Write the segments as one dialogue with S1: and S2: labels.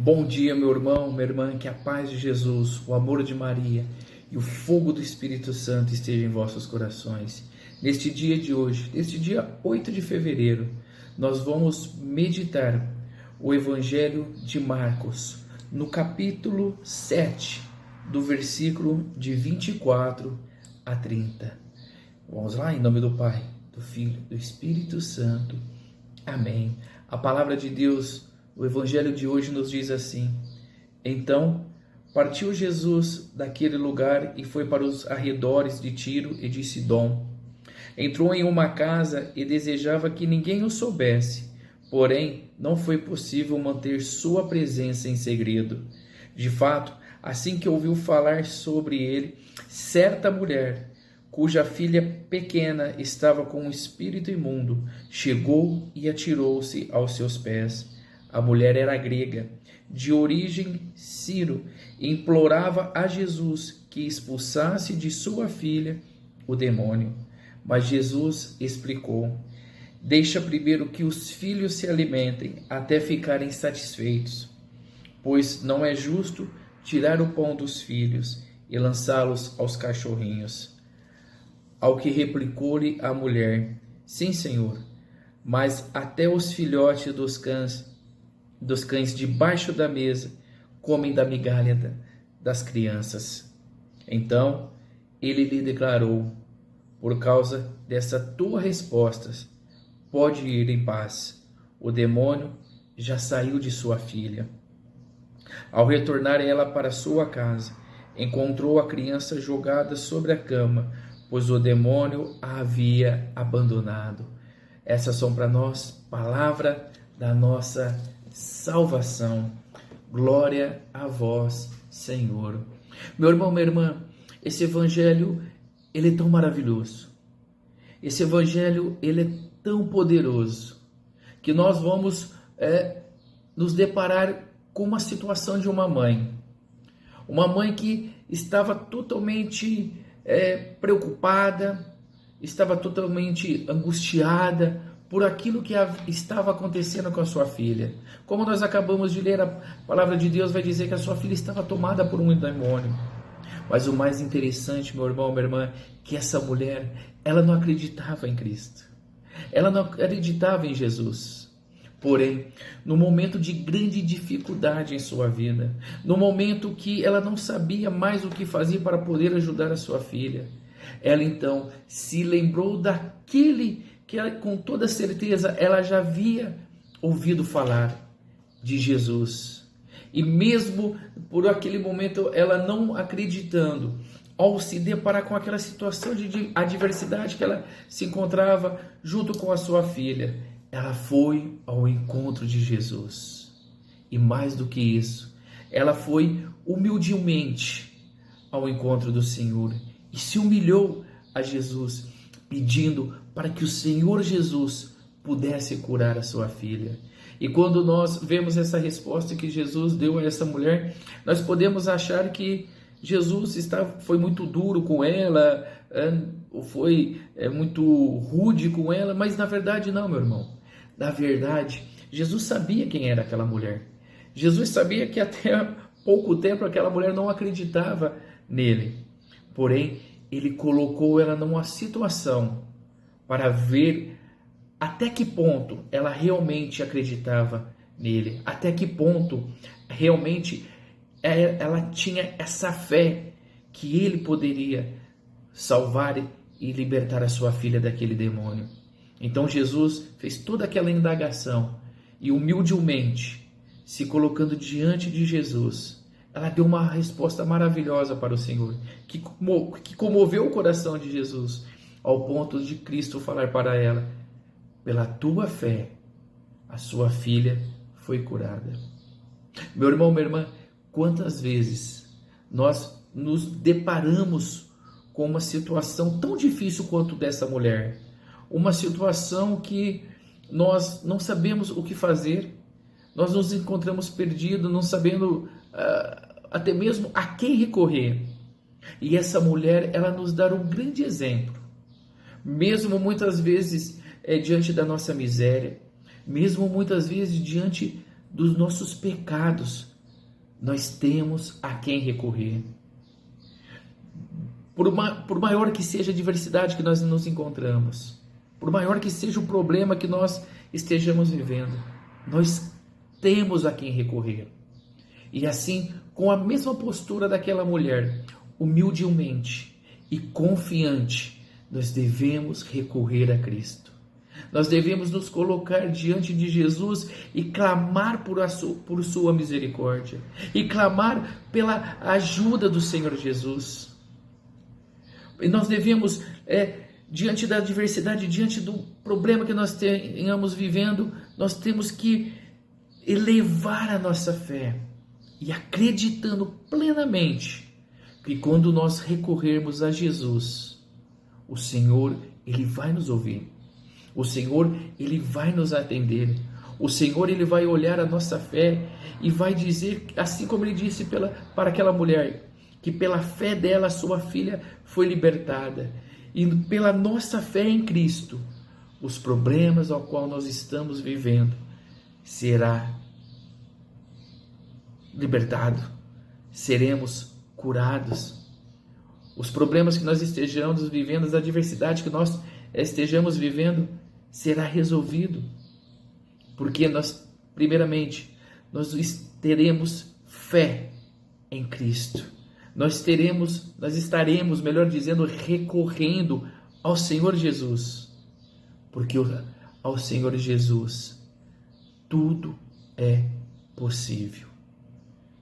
S1: Bom dia, meu irmão, minha irmã, que a paz de Jesus, o amor de Maria e o fogo do Espírito Santo estejam em vossos corações. Neste dia de hoje, neste dia 8 de fevereiro, nós vamos meditar o Evangelho de Marcos, no capítulo 7, do versículo de 24 a 30. Vamos lá, em nome do Pai, do Filho e do Espírito Santo. Amém. A palavra de Deus, o Evangelho de hoje nos diz assim: Então partiu Jesus daquele lugar e foi para os arredores de Tiro e de Sidom. Entrou em uma casa e desejava que ninguém o soubesse, porém não foi possível manter sua presença em segredo. De fato, assim que ouviu falar sobre ele, certa mulher, cuja filha pequena estava com um espírito imundo, chegou e atirou-se aos seus pés. A mulher era grega, de origem sírio, e implorava a Jesus que expulsasse de sua filha o demônio. Mas Jesus explicou: Deixa primeiro que os filhos se alimentem até ficarem satisfeitos, pois não é justo tirar o pão dos filhos e lançá-los aos cachorrinhos. Ao que replicou-lhe a mulher: Sim, Senhor, mas até os filhotes dos cães debaixo da mesa comem da migalha das crianças. Então ele lhe declarou: Por causa dessa tua resposta, pode ir em paz. O demônio já saiu de sua filha. Ao retornar ela para sua casa, encontrou a criança jogada sobre a cama, pois o demônio a havia abandonado. Essas são para nós palavra da nossa salvação. Glória a vós, Senhor. Meu irmão, minha irmã, esse evangelho, ele é tão maravilhoso. Esse evangelho, ele é tão poderoso, que nós vamos nos deparar com uma situação de uma mãe. Uma mãe que estava totalmente preocupada, estava totalmente angustiada por aquilo que estava acontecendo com a sua filha. Como nós acabamos de ler, a palavra de Deus vai dizer que a sua filha estava tomada por um demônio. Mas o mais interessante, meu irmão, minha irmã, que essa mulher, ela não acreditava em Cristo. Ela não acreditava em Jesus. Porém, no momento de grande dificuldade em sua vida, no momento que ela não sabia mais o que fazer para poder ajudar a sua filha, ela então se lembrou daquele que ela, com toda certeza ela já havia ouvido falar de Jesus. E mesmo por aquele momento ela não acreditando, ao se deparar com aquela situação de adversidade que ela se encontrava junto com a sua filha, ela foi ao encontro de Jesus. E mais do que isso, ela foi humildemente ao encontro do Senhor e se humilhou a Jesus, pedindo para que o Senhor Jesus pudesse curar a sua filha. E quando nós vemos essa resposta que Jesus deu a essa mulher, nós podemos achar que Jesus foi muito duro com ela, foi muito rude com ela, mas na verdade não, meu irmão. Na verdade, Jesus sabia quem era aquela mulher. Jesus sabia que até pouco tempo aquela mulher não acreditava nele. Porém, ele colocou ela numa situação para ver até que ponto ela realmente acreditava nele, até que ponto realmente ela tinha essa fé que ele poderia salvar e libertar a sua filha daquele demônio. Então Jesus fez toda aquela indagação e humildemente, se colocando diante de Jesus, ela deu uma resposta maravilhosa para o Senhor, que comoveu o coração de Jesus, ao ponto de Cristo falar para ela: Pela tua fé, a sua filha foi curada. Meu irmão, minha irmã, quantas vezes nós nos deparamos com uma situação tão difícil quanto dessa mulher, uma situação que nós não sabemos o que fazer, nós nos encontramos perdidos, não sabendo até mesmo a quem recorrer. E essa mulher, ela nos dá um grande exemplo, mesmo muitas vezes diante da nossa miséria, mesmo muitas vezes diante dos nossos pecados, nós temos a quem recorrer. Por maior que seja a adversidade que nós nos encontramos, por maior que seja o problema que nós estejamos vivendo, nós temos a quem recorrer. E assim, com a mesma postura daquela mulher, humildemente e confiante, nós devemos recorrer a Cristo. Nós devemos nos colocar diante de Jesus e clamar por sua misericórdia, e clamar pela ajuda do Senhor Jesus. E nós devemos, diante da adversidade, diante do problema que nós tenhamos vivendo, nós temos que elevar a nossa fé e acreditando plenamente que quando nós recorrermos a Jesus, o Senhor, Ele vai nos ouvir. O Senhor, Ele vai nos atender. O Senhor, Ele vai olhar a nossa fé e vai dizer, assim como Ele disse para aquela mulher, que pela fé dela sua filha foi libertada. E pela nossa fé em Cristo, os problemas ao qual nós estamos vivendo será libertado, seremos curados. Os problemas que nós estejamos vivendo, as adversidades que nós estejamos vivendo, será resolvido, porque nós, primeiramente, nós teremos fé em Cristo. Nós estaremos, melhor dizendo, recorrendo ao Senhor Jesus, porque ao Senhor Jesus tudo é possível.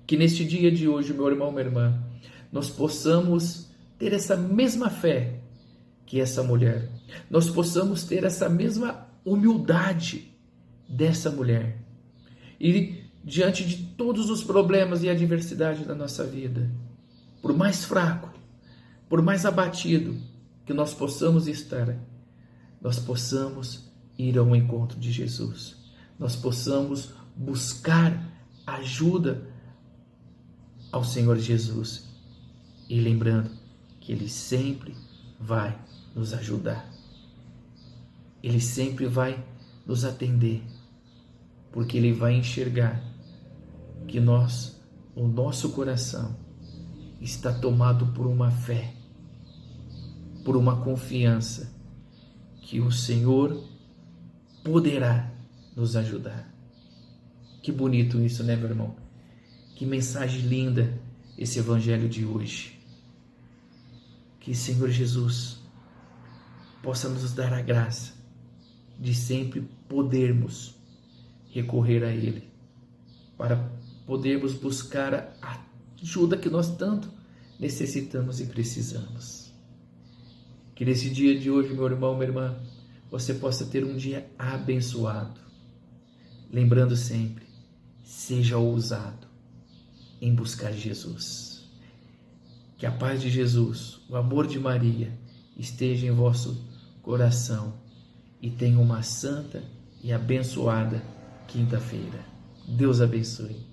S1: Que neste dia de hoje, meu irmão, minha irmã, nós possamos ter essa mesma fé que essa mulher. Nós possamos ter essa mesma humildade dessa mulher. E diante de todos os problemas e adversidades da nossa vida, por mais fraco, por mais abatido que nós possamos estar, nós possamos ir ao encontro de Jesus. Nós possamos buscar ajuda ao Senhor Jesus. E lembrando que Ele sempre vai nos ajudar. Ele sempre vai nos atender, porque Ele vai enxergar que o nosso coração está tomado por uma fé, por uma confiança que o Senhor poderá nos ajudar. Que bonito isso, né, meu irmão? Que mensagem linda esse evangelho de hoje. Que Senhor Jesus possa nos dar a graça de sempre podermos recorrer a Ele, para podermos buscar a ajuda que nós tanto necessitamos e precisamos. Que nesse dia de hoje, meu irmão, minha irmã, você possa ter um dia abençoado. Lembrando sempre, seja ousado em buscar Jesus. Que a paz de Jesus, o amor de Maria, esteja em vosso coração e tenha uma santa e abençoada quinta-feira. Deus abençoe.